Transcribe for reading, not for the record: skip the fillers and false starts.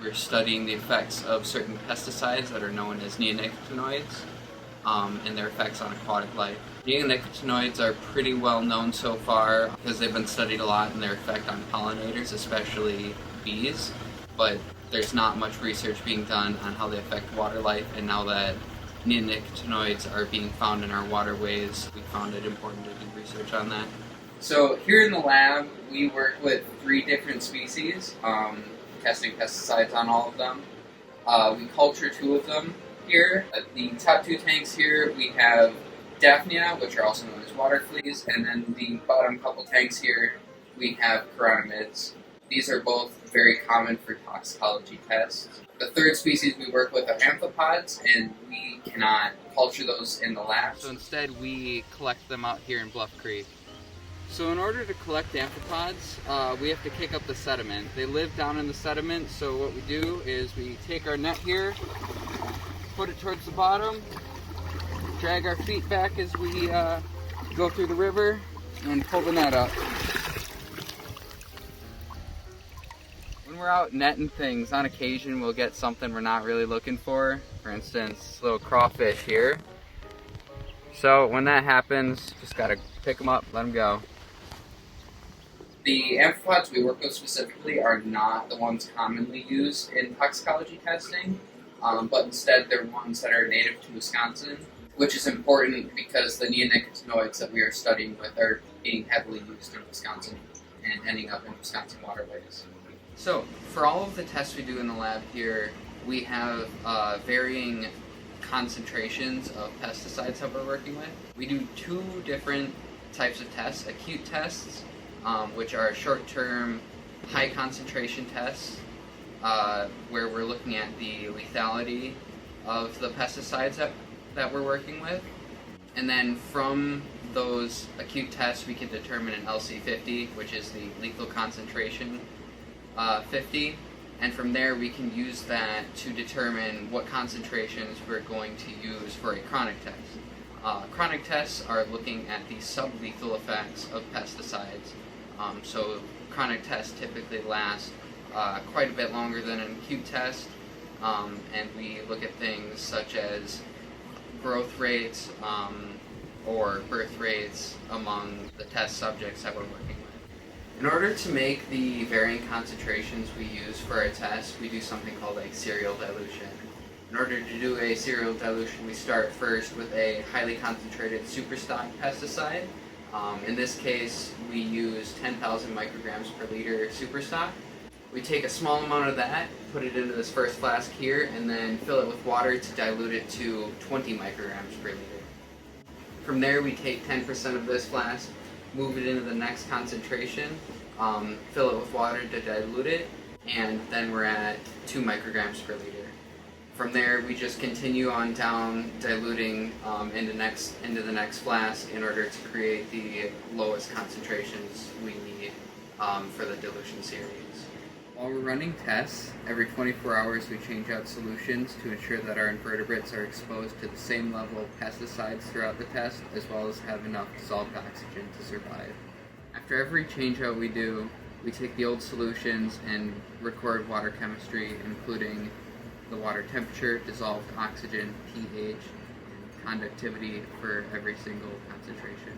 We're studying the effects of certain pesticides that are known as neonicotinoids and their effects on aquatic life. Neonicotinoids are pretty well known so far because they've been studied a lot in their effect on pollinators, especially bees, but there's not much research being done on how they affect water life, and now that neonicotinoids are being found in our waterways, we found it important to do research on that. So here in the lab, we work with 3 different species, testing pesticides on all of them. We culture 2 of them here. At the top 2 tanks here, we have Daphnia, which are also known as water fleas, and then the bottom couple tanks here, we have Chironomids. These are both very common for toxicology tests. The 3rd species we work with are amphipods, and we cannot culture those in the lab. So instead, we collect them out here in Bluff Creek. So in order to collect amphipods, we have to kick up the sediment. They live down in the sediment, so what we do is we take our net here, put it towards the bottom, drag our feet back as we go through the river, and pull the net up. When we're out netting things, on occasion we'll get something we're not really looking for. For instance, little crawfish here. So when that happens, just gotta pick them up, let them go. The amphipods we work with specifically are not the ones commonly used in toxicology testing, but instead they're ones that are native to Wisconsin, which is important because the neonicotinoids that we are studying with are being heavily used in Wisconsin and ending up in Wisconsin waterways. So for all of the tests we do in the lab here, we have varying concentrations of pesticides that we're working with. We do 2 different types of tests: acute tests, which are short-term, high-concentration tests, where we're looking at the lethality of the pesticides that we're working with. And then from those acute tests, we can determine an LC50, which is the lethal concentration 50. And from there, we can use that to determine what concentrations we're going to use for a chronic test. Chronic tests are looking at the sublethal effects of pesticides. So chronic tests typically last quite a bit longer than an acute test, and we look at things such as growth rates or birth rates among the test subjects that we're working with. In order to make the varying concentrations we use for a test, we do something called a serial dilution. In order to do a serial dilution, we start first with a highly concentrated superstock pesticide. In this case, we use 10,000 micrograms per liter superstock. We take a small amount of that, put it into this first flask here, and then fill it with water to dilute it to 20 micrograms per liter. From there, we take 10% of this flask, move it into the next concentration, fill it with water to dilute it, and then we're at 2 micrograms per liter. From there, we just continue on down, diluting into the next flask in order to create the lowest concentrations we need for the dilution series. While we're running tests, every 24 hours we change out solutions to ensure that our invertebrates are exposed to the same level of pesticides throughout the test, as well as have enough dissolved oxygen to survive. After every change out we do, we take the old solutions and record water chemistry, including the water temperature, dissolved oxygen, pH, and conductivity for every single concentration.